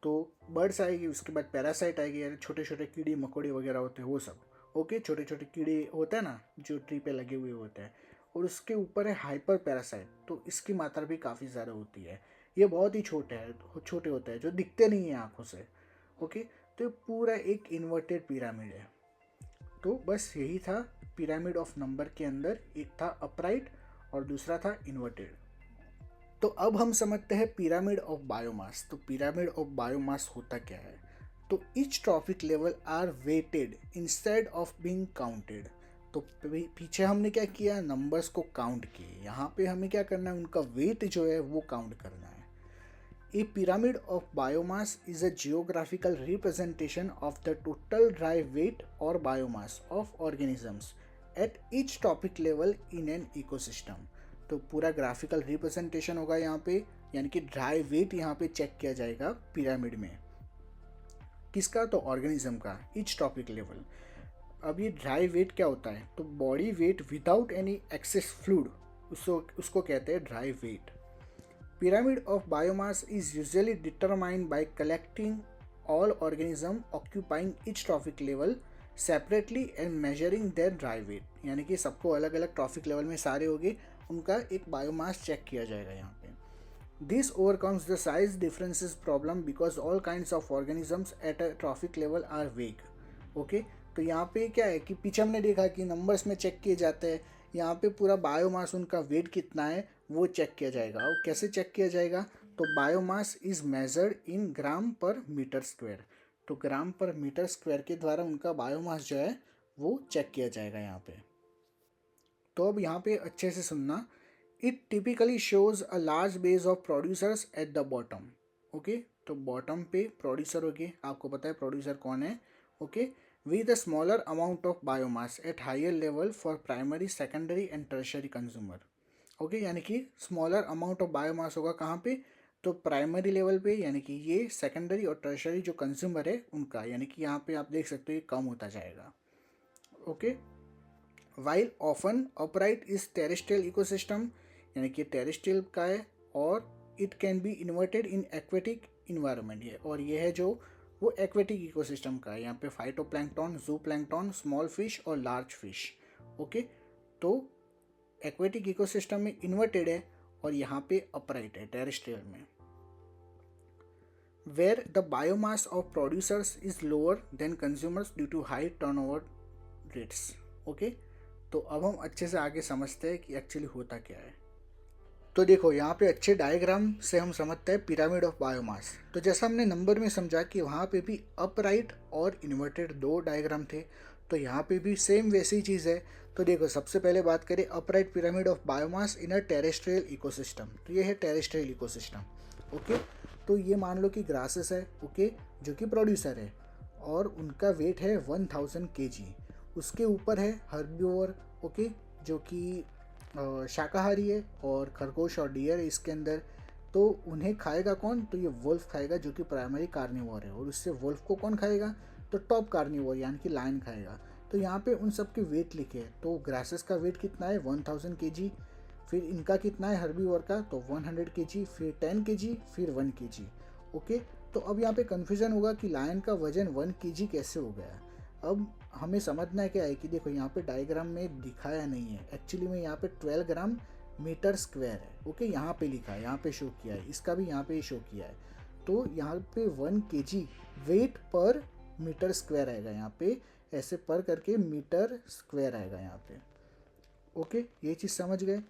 तो बर्ड्स आएगी, उसके बाद पैरासाइट आएगी, छोटे छोटे कीड़े मकोड़े वगैरह होते हैं वो सब। ओके, छोटे छोटे कीड़े होते हैं ना जो ट्री पे लगे हुए होते हैं, और उसके ऊपर है हाइपर पैरासाइट, तो इसकी मात्रा भी काफ़ी ज़्यादा होती है। ये बहुत ही छोटे होते हैं जो दिखते नहीं हैं आँखों से। ओके, तो पूरा एक इन्वर्टेड पिरामिड है। तो बस यही था पिरामिड ऑफ नंबर के अंदर, एक था अपराइट और दूसरा था इन्वर्टेड। तो अब हम समझते हैं पिरामिड ऑफ बायोमास। तो पिरामिड ऑफ बायोमास होता क्या है, तो each trophic level are weighted instead of being counted. तो पीछे हमने क्या किया, नंबर्स को काउंट किए, यहाँ पे हमें क्या करना है, उनका वेट जो है वो काउंट करना है। A pyramid of biomass is a geographical representation of the total dry weight or biomass of organisms at each trophic level in an ecosystem. तो पूरा ग्राफिकल रिप्रेजेंटेशन होगा यहाँ पे, यानी कि ड्राई वेट यहाँ पे चेक किया जाएगा पिरामिड में। किसका, तो ऑर्गेनिज्म का, ईच टॉपिक लेवल। अब ये ड्राई वेट क्या होता है, तो body weight without any excess fluid, उसको कहते हैं dry weight. Pyramid of biomass is usually determined by collecting all organisms occupying each trophic level separately and measuring their dry weight. यानी कि सबको अलग अलग ट्रॉफिक लेवल में सारे होंगे, उनका एक बायोमास चेक किया जाएगा यहाँ पे। This overcomes the size differences problem because all kinds of organisms at a trophic level are vague. Okay? तो यहाँ पे क्या है कि पीछे हमने देखा कि नंबर्स में चेक किए जाते हैं, यहाँ पे पूरा बायोमास, उनका वेट कितना है वो चेक किया जाएगा। और कैसे चेक किया जाएगा, तो बायोमास इज मेजर्ड इन ग्राम पर मीटर स्क्वायर। तो ग्राम पर मीटर स्क्वायर के द्वारा उनका बायोमास जो है वो चेक किया जाएगा यहाँ पे। तो अब यहाँ पे अच्छे से सुनना, it typically shows a large base of producers at the bottom. Okay, तो बॉटम पे प्रोड्यूसर हो गए, आपको पता है प्रोड्यूसर कौन है। Okay, with a smaller amount of biomass at higher level for primary, secondary and tertiary consumer. Okay, यानी कि स्मॉलर अमाउंट ऑफ बायोमास होगा कहाँ पे, तो प्राइमरी लेवल पे, यानी कि ये सेकेंडरी और टर्शरी जो कंज्यूमर है उनका, यानी कि यहाँ पे आप देख सकते हो ये कम होता जाएगा। Okay, while often upright is terrestrial ecosystem, यानी कि टेरेस्ट्रियल का है, और it can be inverted in aquatic environment है, और ये है जो वो एक्वेटिक इकोसिस्टम का है। यहाँ पे फाइटोप्लैंक्टन, जूप्लैंक्टन, स्मॉल फिश और लार्ज फिश। ओके, तो एक्वेटिक इकोसिस्टम में इन्वर्टेड है और यहाँ पे अपराइट है टेरेस्ट्रियल में। Where the biomass of producers is lower than consumers due to high turnover rates. Okay, तो अब हम अच्छे से आगे समझते हैं कि एक्चुअली होता क्या है। तो देखो यहाँ पे अच्छे डायग्राम से हम समझते हैं पिरामिड ऑफ बायोमास। तो जैसा हमने नंबर में समझा कि वहाँ पे भी अपराइट और इन्वर्टेड दो डायग्राम थे, तो यहाँ पे भी सेम वैसी चीज़ है। तो देखो सबसे पहले बात करें upright pyramid of biomass in a terrestrial ecosystem. तो ये है टेरेस्ट्रियल इकोसिस्टम। ओके, तो ये मान लो कि ग्रासेस है, ओके, जो कि प्रोड्यूसर है और उनका वेट है 1000 kg। उसके ऊपर है हर्बीवोर, ओके, जो कि शाकाहारी है, और खरगोश और डियर है इसके अंदर। तो उन्हें खाएगा कौन? तो ये वुल्फ खाएगा, जो कि प्राइमरी कार्निवोर है। और उससे वुल्फ को कौन खाएगा? तो टॉप कार्निवोर यानी कि लायन खाएगा। तो यहाँ पे उन सब के वेट लिखे हैं। तो ग्रासेस का वेट कितना है? 1000 kg। फिर इनका कितना है हर्बीवोर का? तो 100 kg, फिर 10 kg, फिर 1 kg। ओके, तो अब यहाँ पे कन्फ्यूजन होगा कि लायन का वजन 1 kg कैसे हो गया। अब हमें समझना क्या है कि देखो यहाँ पे डायग्राम में दिखाया नहीं है, एक्चुअली में यहाँ पे 12 ग्राम मीटर स्क्वायर है। ओके, यहाँ पे लिखा है, यहाँ पे शो किया है, इसका भी यहाँ पे शो किया है। तो यहाँ पे 1 kg वेट पर मीटर स्क्वायर आएगा, यहाँ पे ऐसे पर करके मीटर स्क्वायर आएगा यहाँ पे। ओके, ये चीज़ समझ गए।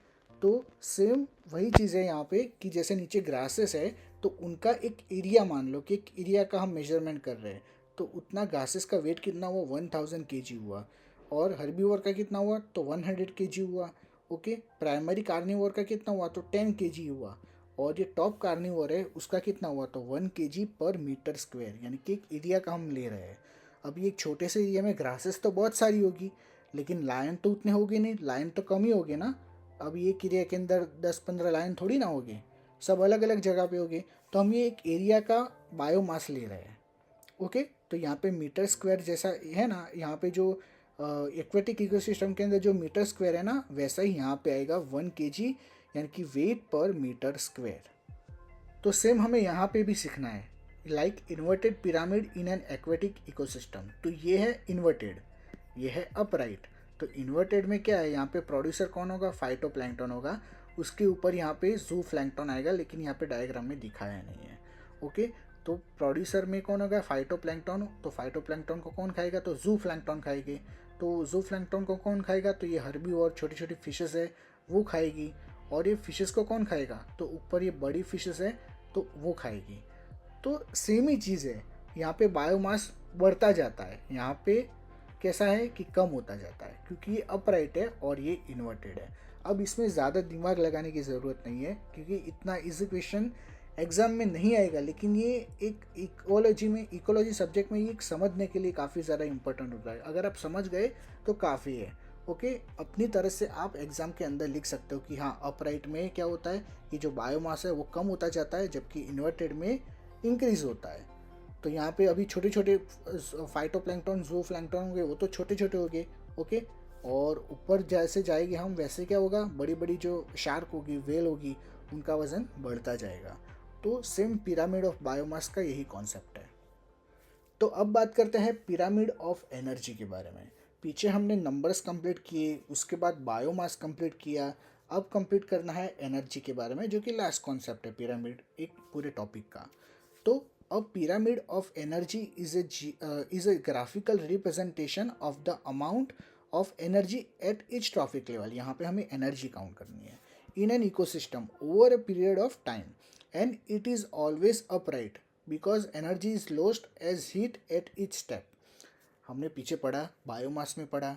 तो सेम वही चीज़ है यहाँ पे कि जैसे नीचे ग्रासेस है, तो उनका एक एरिया मान लो कि एक एरिया का हम मेजरमेंट कर रहे हैं। तो उतना ग्रासेस का वेट कितना हुआ? 1000 kg हुआ। और हर्बीवोर का कितना हुआ? तो 100 kg हुआ। ओके, प्राइमरी कार्निवोर का कितना हुआ? तो 10 kg हुआ। और ये टॉप कार्निवोर है, उसका कितना हुआ? तो 1 kg पर मीटर स्क्वायर, यानी कि एक एरिया का हम ले रहे हैं। अब ये एक छोटे से एरिया में ग्रासेस तो बहुत सारी होगी, लेकिन लायन तो उतने होगे नहीं, लायन तो कम ही होगे ना। अब ये एरिया के अंदर 10-15 लायन थोड़ी ना होगे, सब अलग अलग जगह पे होगे। तो हम ये एक एरिया का बायोमास ले रहे हैं। ओके, तो यहाँ पे मीटर स्क्वायर जैसा है ना, यहाँ पे जो एक्वेटिक इकोसिस्टम के अंदर जो मीटर स्क्वायर है ना, वैसा ही यहाँ पे आएगा 1 kg, यानी कि वेट पर मीटर स्क्वायर। तो सेम हमें यहाँ पे भी सीखना है, like inverted pyramid in an aquatic ecosystem. तो ये है इन्वर्टेड, ये है अपराइट। तो इन्वर्टेड में क्या है, यहाँ पे प्रोड्यूसर कौन होगा? फाइटोप्लैंक्टन होगा। उसके ऊपर यहाँ पे ज़ूप्लैंक्टन आएगा, लेकिन यहाँ पे डायग्राम में दिखाया नहीं है। ओके, तो प्रोड्यूसर में कौन होगा? फाइटोप्लैंक्टन। तो फाइटोप्लैंक्टन को कौन खाएगा? तो ज़ूप्लैंक्टन खाएगी। तो ज़ूप्लैंक्टन को कौन खाएगा? तो ये हर्बीवोर छोटी छोटी फिशेस है, वो खाएगी। और ये फिशेस को कौन खाएगा? तो ऊपर ये बड़ी फिशेस है, तो वो खाएगी। तो सेम ही चीज़ है, यहाँ पे बायोमास बढ़ता जाता है, यहाँ पे कैसा है कि कम होता जाता है, क्योंकि ये अपराइट है और ये इन्वर्टेड है। अब इसमें ज़्यादा दिमाग लगाने की ज़रूरत नहीं है, क्योंकि इतना इजी क्वेश्चन एग्ज़ाम में नहीं आएगा। लेकिन ये एक इकोलॉजी सब्जेक्ट में ये समझने के लिए काफ़ी ज़्यादा इंपॉर्टेंट होता है। अगर आप समझ गए तो काफ़ी है। ओके, अपनी तरह से आप एग्ज़ाम के अंदर लिख सकते हो कि हाँ, अपराइट में क्या होता है कि जो बायोमास है वो कम होता जाता है, जबकि इन्वर्टेड में इंक्रीज होता है। तो यहाँ पे अभी छोटे छोटे फाइटोप्लैंक्टन ज़ूप्लैंक्टन होंगे, वो तो छोटे छोटे हो गए। ओके, और ऊपर जैसे जाएगी हम, वैसे क्या होगा, बड़ी बड़ी जो शार्क होगी, वेल होगी, उनका वज़न बढ़ता जाएगा। तो सेम पिरामिड ऑफ बायोमास का यही कॉन्सेप्ट है। तो अब बात करते हैं पिरामिड ऑफ एनर्जी के बारे में। पीछे हमने नंबर्स कंप्लीट किए, उसके बाद बायोमास कंप्लीट किया, अब कंप्लीट करना है एनर्जी के बारे में, जो कि लास्ट कॉन्सेप्ट है पिरामिड एक पूरे टॉपिक का। तो अब pyramid of energy is a graphical representation of the amount of energy at each trophic level. यहाँ पे हमें एनर्जी काउंट करनी है in an ecosystem over a period of time, and it is always upright because energy is lost as heat at each step. हमने पीछे पढ़ा, biomass में पढ़ा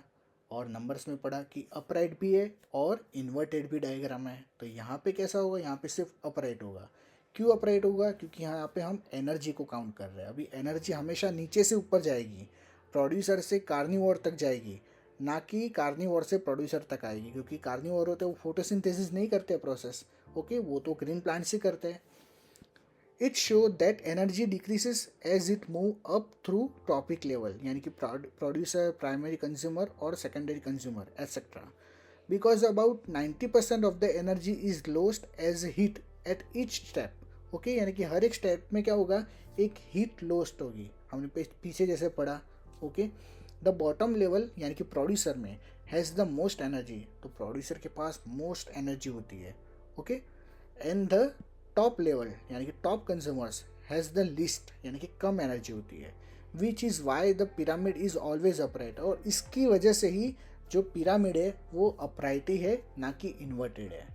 और नंबर्स में पढ़ा कि अपराइट भी है और इन्वर्टेड भी डायग्राम है। तो यहाँ पे कैसा होगा? यहाँ पे सिर्फ अपराइट होगा। क्यों अपराइट होगा? क्योंकि यहाँ पे हम एनर्जी को काउंट कर रहे हैं। अभी एनर्जी हमेशा नीचे से ऊपर जाएगी, प्रोड्यूसर से कार्निवोर तक जाएगी, ना कि कार्निवोर से प्रोड्यूसर तक आएगी। क्योंकि कार्निवोर होते हैं वो फोटोसिंथेसिस नहीं करते प्रोसेस। ओके, वो तो ग्रीन प्लांट्स ही करते हैं। It show that energy decreases as it move up through topic level, यानी कि प्रोड्यूसर, प्राइमरी कंज्यूमर और secondary consumer etcetera, because about 90% of the energy is lost as heat at each step. Okay, यानी कि हर एक step में क्या होगा, एक हीट लॉस्ट होगी। हमने पीछे जैसे पढ़ा। ओके, द बॉटम लेवल यानी कि प्रोड्यूसर में हैज़ द मोस्ट एनर्जी, तो प्रोड्यूसर के पास मोस्ट एनर्जी होती है। Okay, and the top level यानी कि top consumers has the list, यानी कि कम एनर्जी होती है। Which is why the pyramid is always upright, और इसकी वजह से ही जो पिरामिड है वो अपराइट ही है, ना कि इन्वर्टेड है।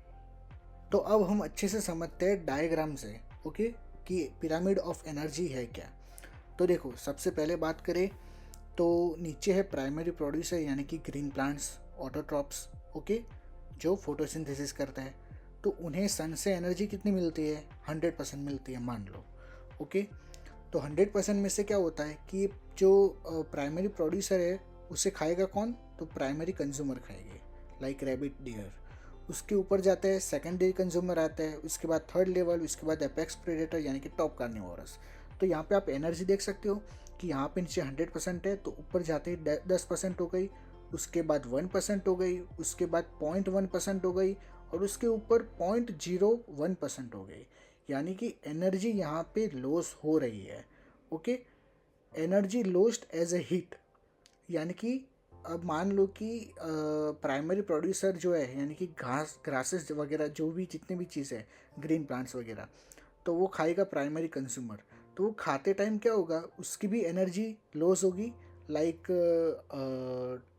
तो अब हम अच्छे से समझते हैं डायग्राम से, ओके, कि पिरामिड ऑफ एनर्जी है क्या। तो देखो, सबसे पहले बात करें तो नीचे है प्राइमरी प्रोड्यूसर यानी कि ग्रीन प्लांट्स, ऑटोट्रॉप्स, ओके, जो फोटोसिंथेसिस करता है। तो उन्हें सन से एनर्जी कितनी मिलती है? 100% मिलती है, मान लो। ओके, तो 100% में से क्या होता है कि जो प्राइमरी प्रोड्यूसर है उसे खाएगा कौन? तो प्राइमरी कंज्यूमर खाएंगे, लाइक रैबिट, डियर। उसके ऊपर जाता है सेकेंडरी कंज्यूमर आता है, उसके बाद थर्ड लेवल, उसके बाद एपेक्स प्रेडेटर यानी कि टॉप कार्निवोरस। तो यहाँ पे आप एनर्जी देख सकते हो कि यहाँ पे नीचे 100% है, तो ऊपर जाते ही 10% हो गई, उसके बाद 1% हो गई, उसके बाद 0.1% हो गई, और उसके ऊपर 0.01% हो गई। यानी कि एनर्जी यहाँ पे लॉस हो रही है। Okay, energy lost as a heat, यानी कि अब मान लो कि प्राइमरी प्रोड्यूसर जो है, यानी कि घास, ग्रासेस वगैरह, जो भी जितने भी चीज़ है, ग्रीन प्लांट्स वगैरह, तो वो खाएगा प्राइमरी कंज्यूमर। तो वो खाते टाइम क्या होगा, उसकी भी एनर्जी लॉस होगी, लाइक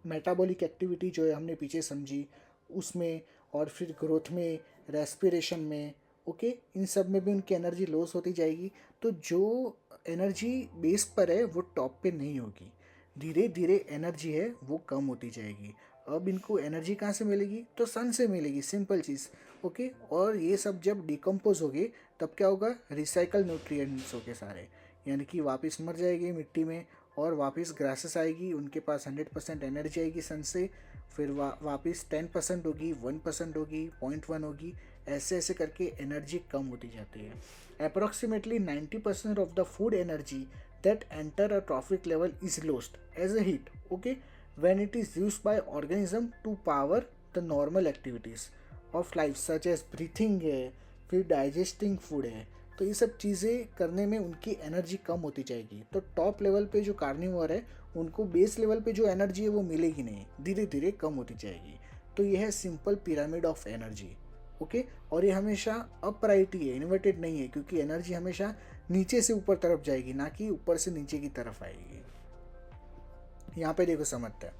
मेटाबॉलिक एक्टिविटी जो है हमने पीछे समझी उसमें, और फिर ग्रोथ में, रेस्पिरेशन में, ओके, इन सब में भी उनकी एनर्जी लॉस होती जाएगी। तो जो एनर्जी बेस पर है वो टॉप पे नहीं होगी, धीरे धीरे एनर्जी है वो कम होती जाएगी। अब इनको एनर्जी कहाँ से मिलेगी? तो सन से मिलेगी, सिंपल चीज़। ओके, और ये सब जब डिकम्पोज होगे तब क्या होगा? रिसाइकल न्यूट्रिएंट्स होके सारे, यानी कि वापस मर जाएगी मिट्टी में, और वापस ग्रासेस आएगी, उनके पास 100% एनर्जी आएगी सन से, फिर वापस 10% होगी, 1% होगी, 0.1 होगी, ऐसे ऐसे करके एनर्जी कम होती जाती है। Approximately 90% of the food energy that enter a trophic level is lost as a heat, okay, when it is used by organism to power the normal activities of life such as breathing है, फिर digesting food है। तो ये सब चीज़ें करने में उनकी एनर्जी कम होती जाएगी। तो टॉप लेवल पे जो कार्निवोर है उनको बेस लेवल पे जो एनर्जी है वो मिलेगी नहीं, धीरे धीरे कम होती जाएगी। तो ये है simple pyramid of energy. Okay, और ये हमेशा अपराइट ही है, इन्वर्टेड नहीं है, क्योंकि एनर्जी हमेशा नीचे से ऊपर तरफ जाएगी, ना कि ऊपर से नीचे की तरफ आएगी। यहाँ पे देखो समझते हैं।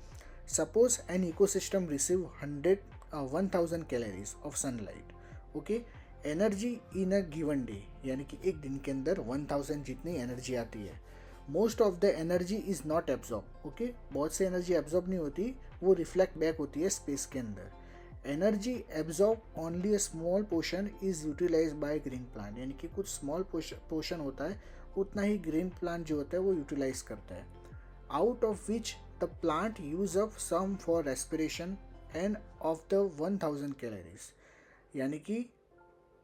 Suppose an ecosystem receive 1000 calories of sunlight. Okay, energy in a given day, यानी कि एक दिन के अंदर 1000 जितनी एनर्जी आती है। Most of the energy is not absorb. Okay, बहुत सी एनर्जी एब्जॉर्ब नहीं होती, वो रिफ्लेक्ट बैक होती है स्पेस के अंदर। Energy absorb only a small portion is utilize by green plant, यानी कि कुछ स्मॉल पोर्शन होता है, उतना ही ग्रीन प्लांट जो होता है वो यूटिलाइज करता है। Out of which the plant use up some for respiration and of the 1000 calories, यानी कि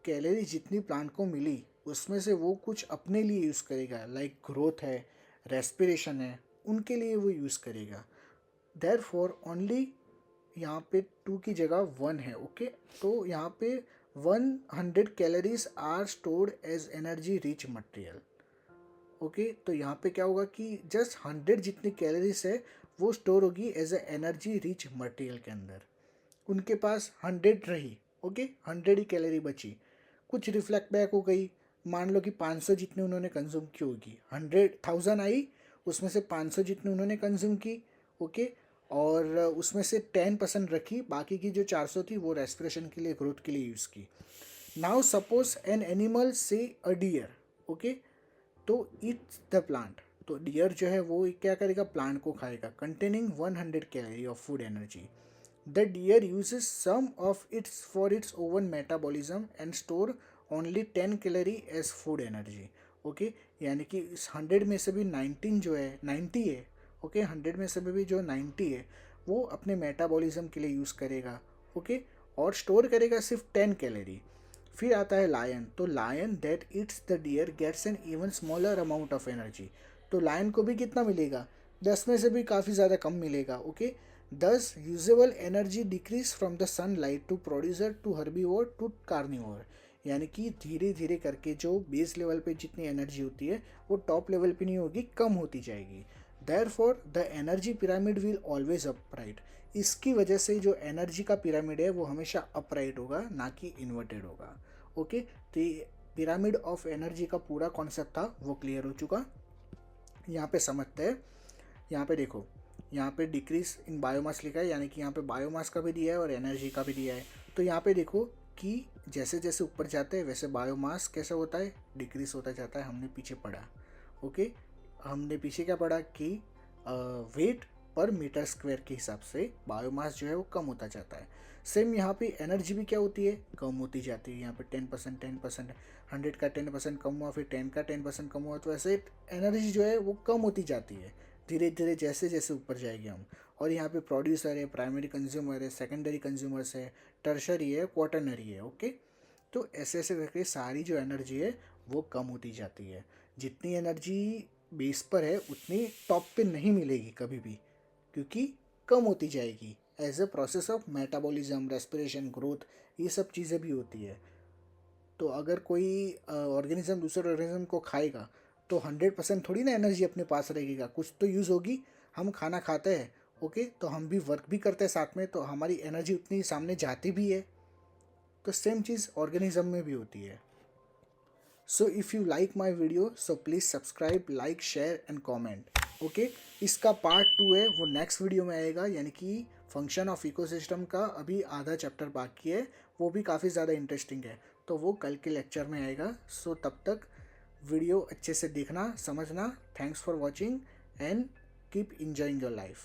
कैलोरी जितनी प्लांट को मिली उसमें से वो कुछ अपने लिए यूज़ करेगा, लाइक ग्रोथ है, रेस्पिरेशन है, उनके लिए वो यूज़ करेगा। देयर फॉर ओनली यहाँ पे 2 की जगह 1 है। ओके, तो यहाँ पे 100 calories are stored as energy rich material. Okay, तो यहाँ पे क्या होगा कि जस्ट 100 जितनी कैलोरीज है वो स्टोर होगी as a energy rich material के अंदर। उनके पास 100 रही, ओके, 100 ही कैलोरी बची, कुछ रिफ्लेक्ट बैक हो गई, मान लो कि 500 जितनी उन्होंने कंज्यूम की होगी, 1000 आई, उसमें से 500 जितनी उन्होंने कंज्यूम की। ओके, और उसमें से 10% रखी, बाकी की जो 400 थी वो रेस्पिरेशन के लिए, ग्रोथ के लिए यूज़ की। Now suppose an animal say a deer, okay, तो इट्स द प्लांट, तो डियर जो है वो क्या करेगा? प्लांट को खाएगा, containing 100 calorie of food energy. The deer uses some of its for its own metabolism and store only 10 calorie as food energy. Okay, यानी कि इस 100 में से भी 19 जो है, 90 है। ओके, 100 में से भी जो 90 है वो अपने मेटाबॉलिज्म के लिए यूज़ करेगा। ओके, और स्टोर करेगा सिर्फ 10 कैलोरी। फिर आता है लायन, तो lion that eats the deer gets an even smaller amount of energy. तो लायन को भी कितना मिलेगा? 10 में से भी काफ़ी ज़्यादा कम मिलेगा। Okay, thus usable energy decrease from the sunlight to producer to herbivore to carnivore, यानी कि धीरे धीरे करके जो बेस लेवल पे जितनी एनर्जी होती है वो टॉप लेवल पे नहीं होगी, कम होती जाएगी। Therefore the energy pyramid will always upright. इसकी वजह से जो एनर्जी का पिरामिड है वो हमेशा अपराइट होगा, ना कि इन्वर्टेड होगा। ओके, तो ये पिरामिड ऑफ एनर्जी का पूरा कॉन्सेप्ट था वो क्लियर हो चुका। यहाँ पे समझते हैं। यहाँ पे देखो, यहाँ पे डिक्रीज इन बायोमास लिखा है, यानी कि यहाँ पे बायोमास का भी दिया है और एनर्जी का भी दिया है। तो यहाँ पे देखो कि जैसे जैसे ऊपर जाते हैं वैसे बायोमास कैसे होता है? डिक्रीज होता जाता है। हमने पीछे पढ़ा। ओके, हमने पीछे क्या पढ़ा कि वेट पर मीटर स्क्वायर के हिसाब से बायोमास जो है वो कम होता जाता है। सेम यहाँ पे एनर्जी भी क्या होती है? कम होती जाती है। यहाँ पे 10%, 100 का 10% कम हुआ, फिर 10 का 10% कम हुआ, तो ऐसे एनर्जी जो है वो कम होती जाती है धीरे धीरे जैसे जैसे ऊपर जाएंगे हम। और यहाँ पे प्रोड्यूसर है, प्राइमरी कंज्यूमर है, सेकेंडरी कंज्यूमर्स है, टर्शरी है, क्वाटरनरी है। ओके, तो ऐसे ऐसे करके सारी जो एनर्जी है वो कम होती जाती है। जितनी एनर्जी बेस पर है उतनी टॉप पे नहीं मिलेगी कभी भी, क्योंकि कम होती जाएगी as a process of metabolism, respiration, growth, ये सब चीज़ें भी होती है। तो अगर कोई ऑर्गेनिज्म दूसरे ऑर्गेनिज्म को खाएगा तो 100% थोड़ी ना एनर्जी अपने पास रहेगी, कुछ तो यूज़ होगी। हम खाना खाते हैं, ओके, तो हम भी वर्क भी करते हैं साथ में, तो हमारी एनर्जी उतनी सामने जाती भी है। तो सेम चीज़ ऑर्गेनिज्म में भी होती है। So if you like my video so please subscribe, like, share and comment. Okay, इसका पार्ट 2 है, वो नेक्स्ट वीडियो में आएगा, यानी कि फंक्शन ऑफ इकोसिस्टम का अभी आधा चैप्टर बाकी है, वो भी काफ़ी ज़्यादा इंटरेस्टिंग है, तो वो कल के लेक्चर में आएगा। सो तब तक वीडियो अच्छे से देखना, समझना। Thanks for watching and keep enjoying your life.